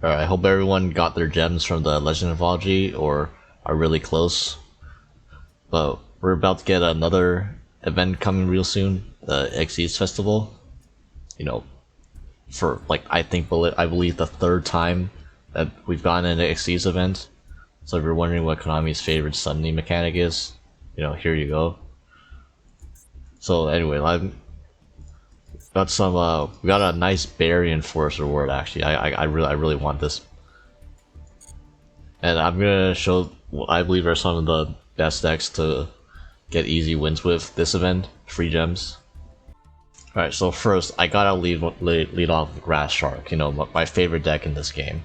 Alright, I hope everyone got their gems from the Legend Anthology or are really close. But we're about to get another event coming real soon, the Xyz Festival. You know, for like I believe the third time that we've gotten an Xyz event. So if you're wondering what Konami's favorite summoning mechanic is, you know, here you go. So anyway, I've got some we got a nice berry enforcer reward actually. I really want this. And I'm gonna show what I believe are some of the best decks to get easy wins with this event, free gems. Alright, so first I gotta lead off with Grass Shark, you know, my favorite deck in this game.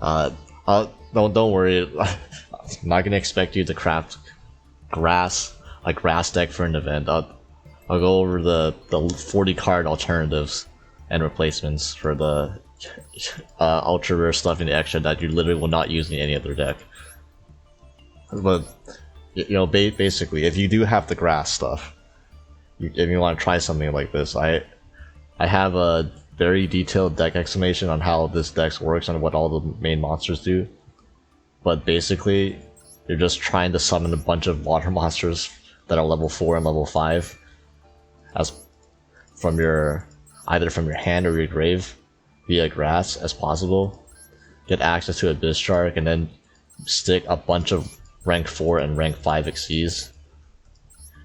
Don't worry, I'm not gonna expect you to craft a grass deck for an event. I'll go over the 40 card alternatives and replacements for the ultra rare stuff in the extra that you literally will not use in any other deck. But you know, basically, if you do have the grass stuff, if you want to try something like this, I have a very detailed deck explanation on how this deck works and what all the main monsters do. But basically, you're just trying to summon a bunch of water monsters that are level 4 and level 5 as from either from your hand or your grave via grass as possible. Get access to Abyss Shark and then stick a bunch of rank 4 and rank 5 Xyz.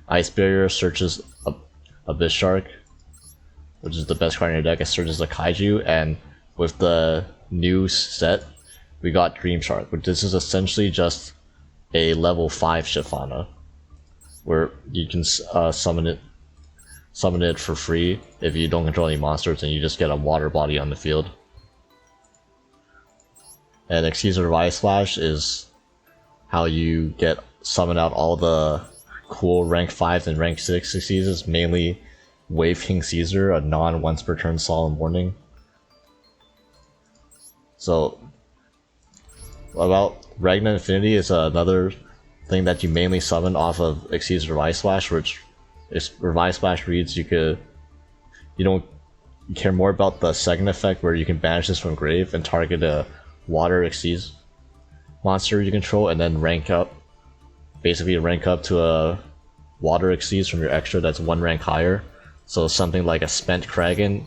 Ice Barrier searches Abyss Shark, which is the best card in your deck. It searches a Kaiju, and with the new set, we got Dream Shark, which this is essentially just a level 5 Shifana, where you can summon it for free if you don't control any monsters, and you just get a water body on the field. And Xyz Revive Splash is how you summon out all the cool rank 5 and rank 6 Xyzs, mainly Wave King Caesar, a non once per turn Solemn Warning. So about Ragna Infinity is another thing that you mainly summon off of Xyz Revive Splash, which is Revive Splash reads you don't care more about the second effect where you can banish this from grave and target a water Xyz monster you control and then rank up to a water Xyz from your extra that's 1 rank higher. So something like a Spent Kraken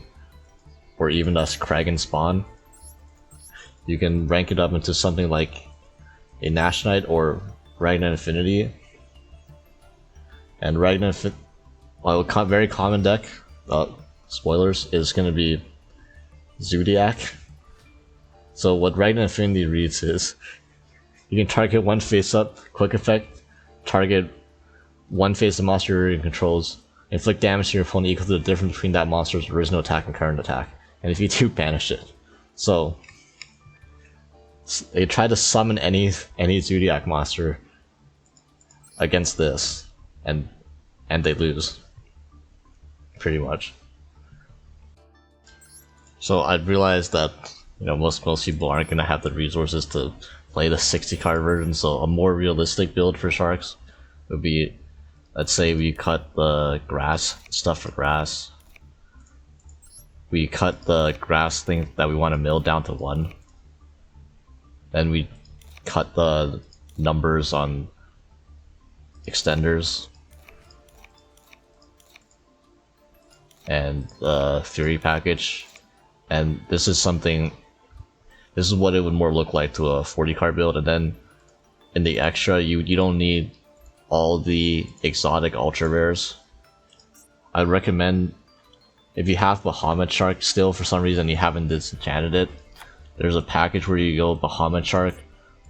or even a Kraken Spawn, you can rank it up into something like a Nash Knight or Ragna Infinity. And Ragna very common deck, spoilers, is going to be Zoodiac. So what Ragna Infinity reads is, you can target 1 face up, quick effect, target 1 face of monster it controls, inflict damage to your opponent equal to the difference between that monster's original attack and current attack. And if you do, banish it. So they try to summon any Zoodiac monster against this, and they lose. Pretty much. So I realized that, you know, most people aren't gonna have the resources to play the 60 card version, so a more realistic build for Sharks would be, let's say we cut the grass stuff for grass. We cut the grass thing that we want to mill down to 1. Then we cut the numbers on extenders and the Fury package. And this is what it would more look like to a 40 card build. And then in the extra, you don't need all the exotic ultra rares. I'd recommend, if you have Bahamut Shark still for some reason you haven't disenchanted it, there's a package where you go Bahamut Shark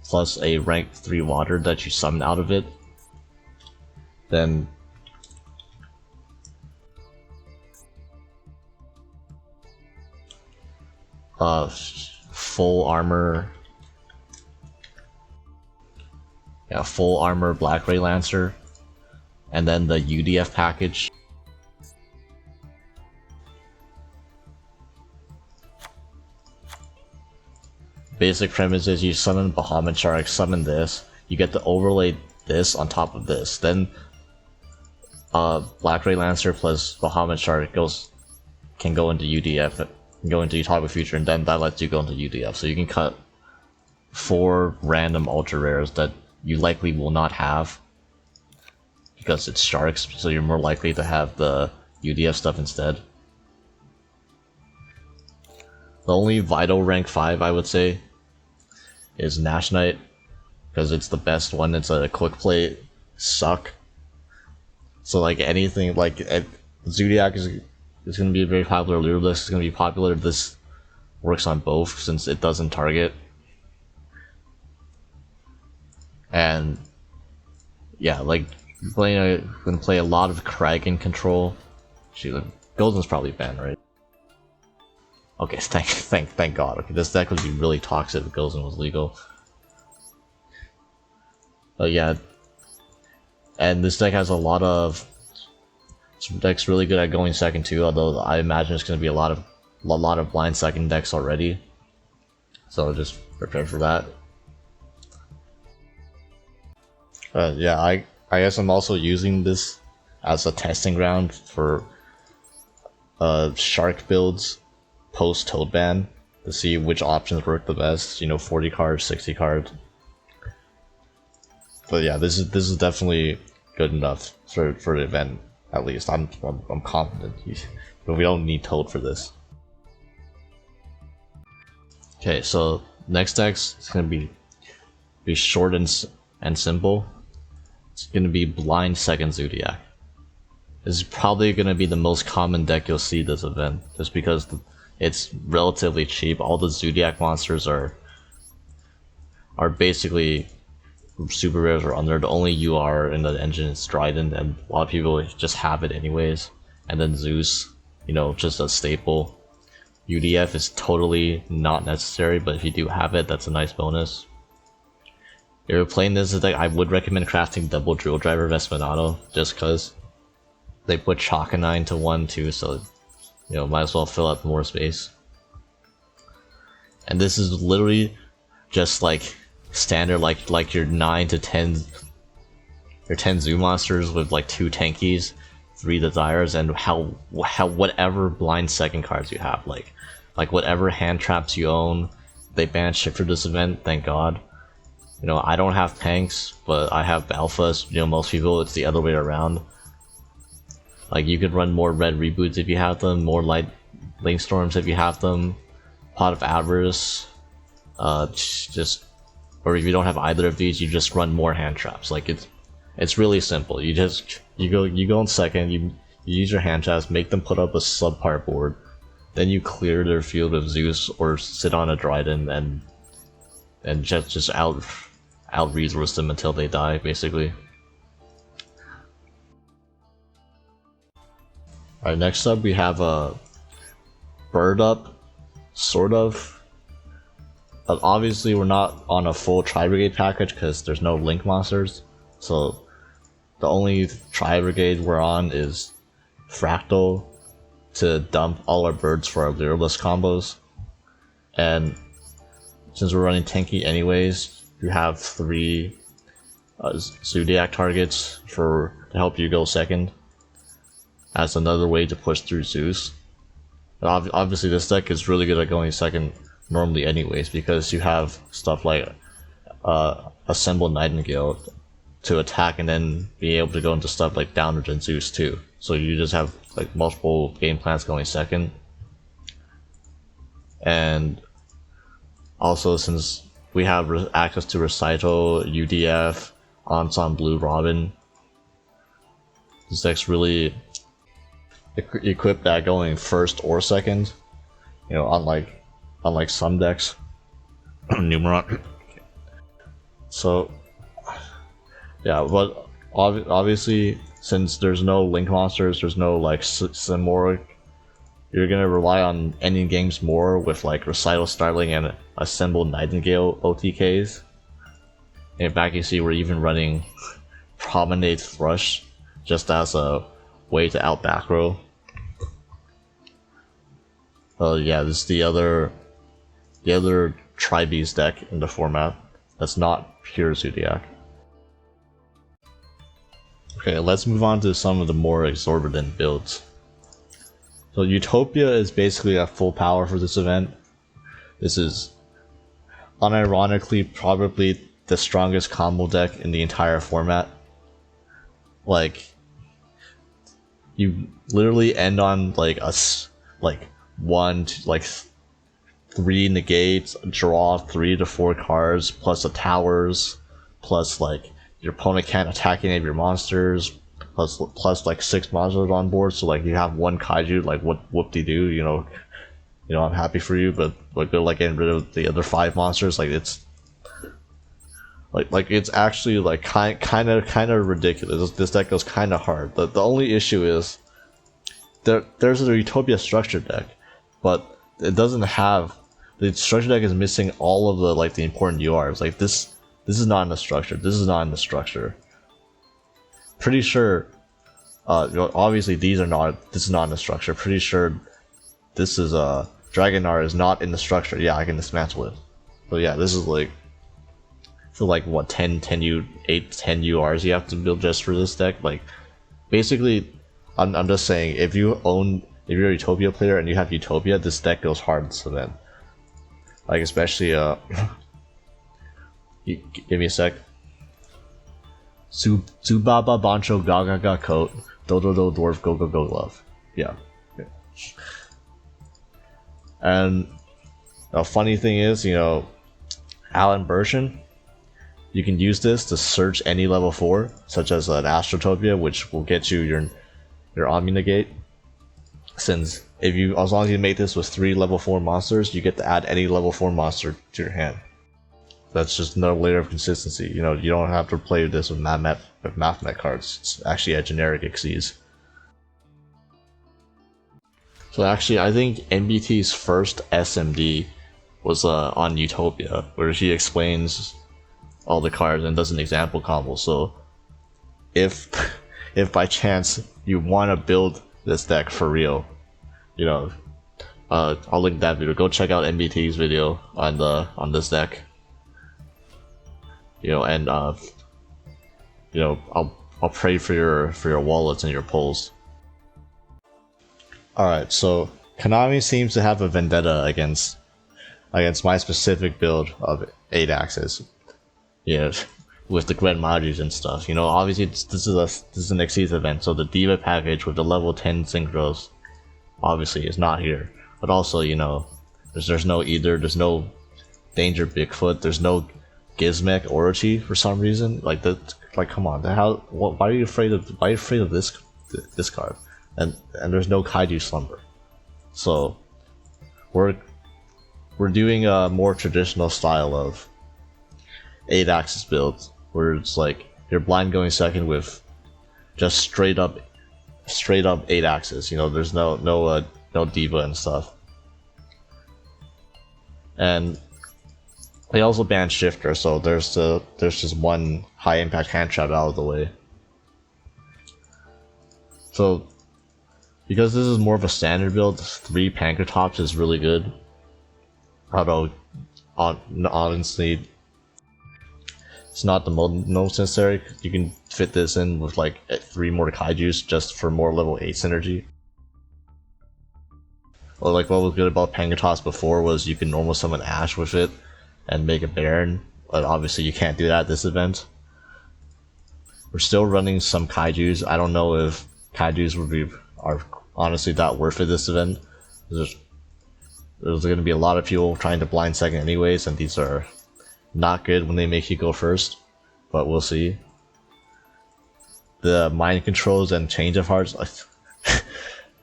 plus a rank 3 water that you summon out of it. Then full armor Black Ray Lancer, and then the UDF package. Basic premise is you summon Bahamut Shark, summon this, you get to overlay this on top of this, then Black Ray Lancer plus Bahamut Shark can go into UDF go into Utopia Future, and then that lets you go into UDF. So you can cut 4 random ultra rares that you likely will not have because it's sharks, so you're more likely to have the UDF stuff instead. The only vital rank 5 I would say is Nash Knight, because it's the best one. It's a quick play suck. So like anything like Zoodiac is going to be very popular. Lyrilusc is going to be popular. This works on both since it doesn't target. And yeah, like gonna play a lot of Kraken control. Shoot, Golden's probably banned, right? Okay, thank God. Okay, this deck would be really toxic if Golden was legal. But yeah, and this deck has a lot of. This deck's really good at going second too. Although I imagine it's gonna be a lot of blind second decks already. So just prepare for that. Yeah, I guess I'm also using this as a testing ground for shark builds post Toad ban to see which options work the best. You know, 40 cards, 60 cards. But yeah, this is definitely good enough for the event. At least I'm confident. But we don't need Toad for this. Okay, so next deck's is gonna be short and simple. It's gonna be blind second Zoodiac. This is probably gonna be the most common deck you'll see this event, just because it's relatively cheap. All the Zoodiac monsters are basically super rares or under. The only UR in the engine is Trident, and a lot of people just have it anyways. And then Zeus, you know, just a staple. UDF is totally not necessary, but if you do have it, that's a nice bonus. If you're playing this deck, I would recommend crafting double Drill Driver Vespertino, just cause they put Chakanine into 1 too, so you know, might as well fill up more space. And this is literally just like standard, like your 9 to 10 zoo monsters with like 2 tankies, 3 desires, and how whatever blind second cards you have, like whatever hand traps you own. They banned Shifter this event, thank God. You know, I don't have tanks, but I have alphas. You know, most people it's the other way around. Like you could run more red reboots if you have them, more light link storms if you have them, Pot of Avarice, just, or if you don't have either of these, you just run more hand traps. Like it's really simple. You go in second, you use your hand traps, make them put up a subpar board, then you clear their field of Zeus or sit on a Dryden and just out resource them until they die, basically. Alright, next up we have a Bird Up, sort of. But obviously we're not on a full Tri-Brigade package because there's no Link monsters. So the only Tri-Brigade we're on is Fractal to dump all our birds for our Lyrilusc combos. And since we're running tanky anyways, you have 3 Zoodiac targets to help you go second, as another way to push through Zeus. But obviously this deck is really good at going second normally anyways, because you have stuff like Assemble Nightingale to attack and then be able to go into stuff like Downward and Zeus too. So you just have like multiple game plans going second. And also, since we have access to Recital, UDF, Ensemble Blue Robin, this deck's really equipped at going first or second. You know, unlike some decks, Numeron. So yeah, but obviously, since there's no Link monsters, there's no like Simoric, you're gonna rely on ending games more with like Recital Starling and Assemble Nightingale OTKs. In fact, you see we're even running Promenade Thrush just as a way to out back row. Yeah, this is the other Tri-Beast deck in the format that's not pure Zoodiac. Okay, let's move on to some of the more exorbitant builds. So Utopia is basically at full power for this event. This is unironically probably the strongest combo deck in the entire format. Like, you literally end on like three negates, draw 3 to 4 cards, plus the towers, plus like your opponent can't attack any of your monsters, plus like 6 monsters on board, so like you have 1 kaiju, like what whoop-de-doo, you know, I'm happy for you, but good luck getting rid of the other 5 monsters. Like it's it's actually like kind of ridiculous. This deck goes kind of hard. The only issue is there's a Utopia structure deck, but it doesn't have, the structure deck is missing all of the like the important URs. Like this is not in the structure. This is not in the structure. Pretty sure. Obviously these are not. This is not in the structure. Pretty sure this is Dragonar is not in the structure. Yeah, I can dismantle it. So yeah, this is like. So like what 10 URs you have to build just for this deck. Like basically, I'm just saying, if you're a Utopia player and you have Utopia, this deck goes hard this event. Like especially give me a sec. Subaba Bancho Gaga Ga Coat Dodo Do Dwarf Go Go Go Love. Yeah. And a funny thing is, Alan Bershin, you can use this to search any level 4, such as an Astrotopia, which will get you your Omni Negate. Since as long as you make this with 3 level 4 monsters, you get to add any level 4 monster to your hand. That's just another layer of consistency. You don't have to play this with Mathmet cards. It's actually a generic Xyz. So actually, I think NBT's first SMD was on Utopia, where he explains all the cards and does an example combo. So if by chance you want to build this deck for real, I'll link that video. Go check out NBT's video on this deck. And I'll pray for your wallets and your pulls. Alright, so Konami seems to have a vendetta against my specific build of 8 axes. With the Gren Majis and stuff. Obviously this is an Xyz event, so the Diva package with the level 10 synchros obviously is not here. But also, there's no Danger Bigfoot, there's no Gizmek Orochi for some reason. Like come on, why are you afraid of this card? And there's no Kaiju Slumber. So we're doing a more traditional style of 8 axis builds, where it's like you're blind going second with just straight up 8 axis. There's no Diva and stuff. And they also banned Shifter, so there's just one high impact hand trap out of the way. So because this is more of a standard build, 3 Pankratops is really good. Although honestly, it's not the most necessary. You can fit this in with like 3 more Kaijus just for more level 8 synergy. Or like what was good about Pankratops before was you can normal summon Ash with it and make a Baron, but obviously you can't do that at this event. We're still running some Kaijus. I don't know if Kaijus are honestly that worth it this event. There's going to be a lot of people trying to blind second anyways, and these are not good when they make you go first, but we'll see. The mind controls and change of hearts.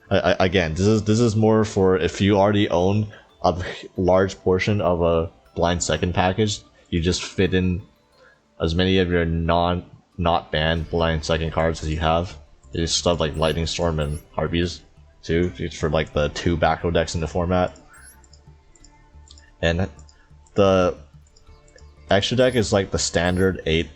Again, this is more for if you already own a large portion of a blind second package. You just fit in as many of your not banned blind second cards as you have. You just stuff like Lightning Storm and Harpies too. It's for like the 2 backrow decks in the format. And the extra deck is like the standard 8.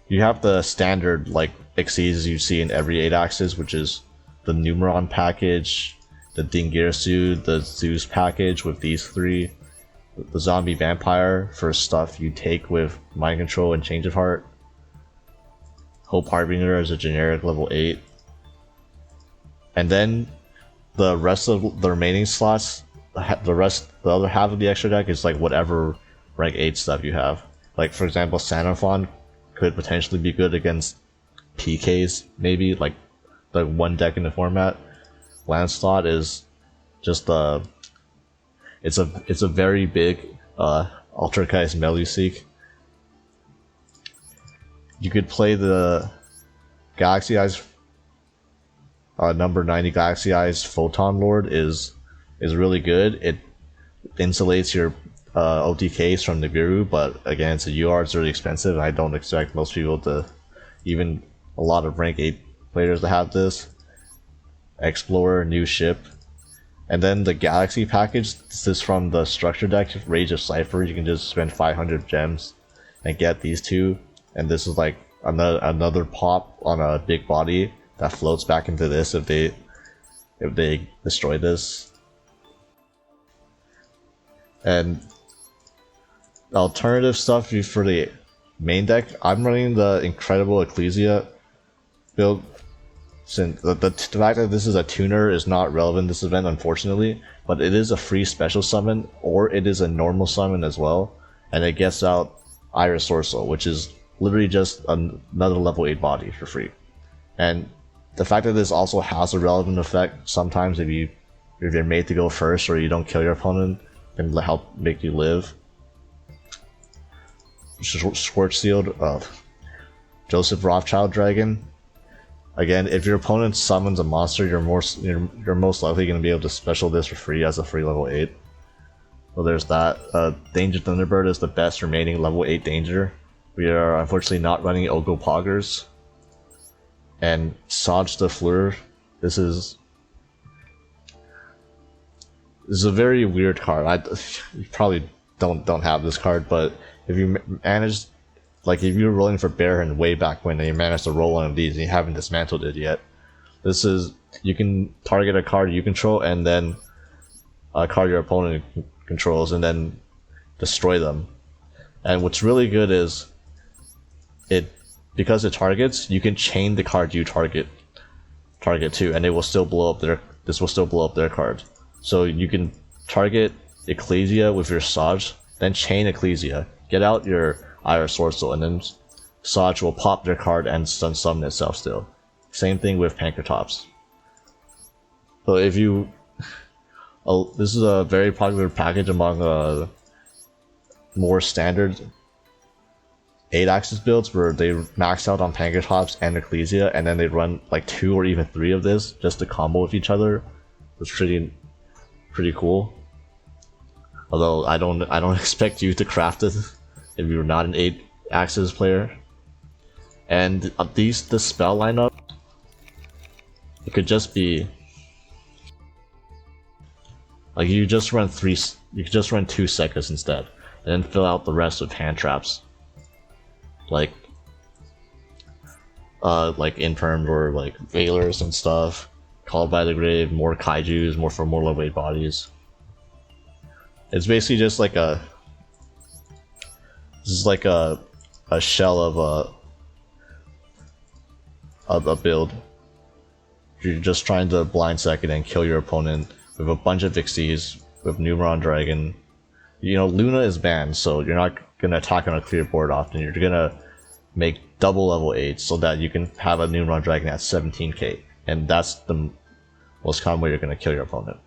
You have the standard like Xyz you see in every 8 axis, which is the Numeron package, the Dingirsu, the Zeus package with these 3, the Zombie Vampire for stuff you take with Mind Control and Change of Heart, Hope Harbinger as a generic level 8, and then the rest of the remaining slots, the other half of the extra deck is like whatever rank 8 stuff you have. Like for example, Xenophon could potentially be good against PKs, maybe like the one deck in the format. Lancelot is just it's a very big Altergeist Meluseek. You could play the Galaxy Eyes number 90 Galaxy Eyes Photon Lord is really good. It insulates your OTKs from Nibiru, but again, it's a UR, it's really expensive, and I don't expect most people to, even a lot of rank 8 players to have this. Explorer, new ship. And then the Galaxy package, this is from the structure deck, Rage of Cypher. You can just spend 500 gems and get these two, and this is like another pop on a big body that floats back into this if they destroy this. And alternative stuff for the main deck, I'm running the Incredible Ecclesia build. Since the fact that this is a tuner is not relevant this event, unfortunately, but it is a free special summon, or it is a normal summon as well, and it gets out Iris Sorcel, which is literally just another level 8 body for free. And the fact that this also has a relevant effect, sometimes if you're made to go first or you don't kill your opponent, can help make you live. Scorch Sealed, Joseph Rothschild Dragon. Again, if your opponent summons a monster, you're most likely going to be able to special this for free as a free level 8. So there's that. Danger Thunderbird is the best remaining level 8 danger. We are unfortunately not running Ogopoggers. And Sage the Fleur. This is a very weird card. You probably don't have this card, but if you manage, like if you're rolling for Baron way back when and you managed to roll one of these and you haven't dismantled it yet, this is, you can target a card you control and then a card your opponent controls and then destroy them. And what's really good is because it targets, you can chain the card you target to, and it will still blow up this will still blow up their card. So you can target Ecclesia with your Sage, then chain Ecclesia, get out your Iris Sorcel, and then Sage will pop their card and summon itself still. Same thing with Pankratops. So if you... this is a very popular package among more standard 8-axis builds where they max out on Pankratops and Ecclesia, and then they run like 2 or even 3 of this just to combo with each other. It's pretty cool. Although I don't expect you to craft it if you're not an 8-axis player. And the spell lineup, it could just be like you could just run 2 Sekkas instead, and then fill out the rest with hand traps, like Infirmed or like Veilers and stuff. Called by the Grave, more Kaijus, more level 8 bodies. It's basically just like a shell of a build. You're just trying to blind second and kill your opponent with a bunch of Vixies, with Numeron Dragon. You know, Luna is banned, so you're not gonna attack on a clear board often. You're gonna make double level 8 so that you can have a Numeron Dragon at 17k, and that's the most common way you're gonna kill your opponent.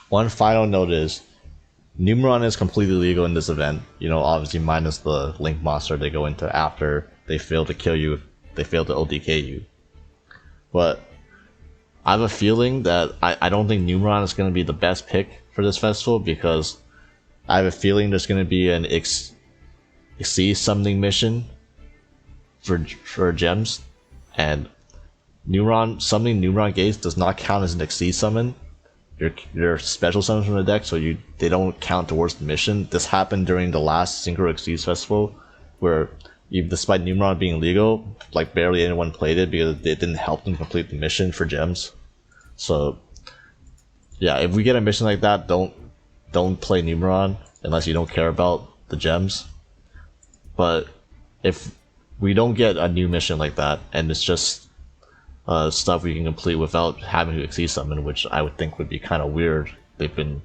One final note is, Numeron is completely legal in this event, you know, obviously minus the Link monster they go into after they fail to kill you, they fail to ODK you. But I have a feeling that I don't think Numeron is going to be the best pick for this festival, because I have a feeling there's going to be an Exceed summoning mission for gems, and summoning Numeron Gates does not count as an Exceed summon. Your special summons from the deck, so they don't count towards the mission. This happened during the last Synchro Exceeds festival, where despite Numeron being legal, like barely anyone played it because it didn't help them complete the mission for gems. So yeah, if we get a mission like that, don't play Numeron unless you don't care about the gems. But if we don't get a new mission like that and it's just stuff you can complete without having to exceed summon, which I would think would be kind of weird. They've been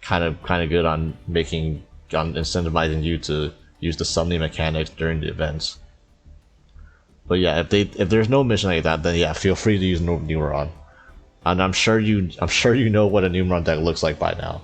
kind of good on incentivizing you to use the summoning mechanics during the events. But yeah, if there's no mission like that, then yeah, feel free to use Numeron. And I'm sure you know what a Numeron deck looks like by now.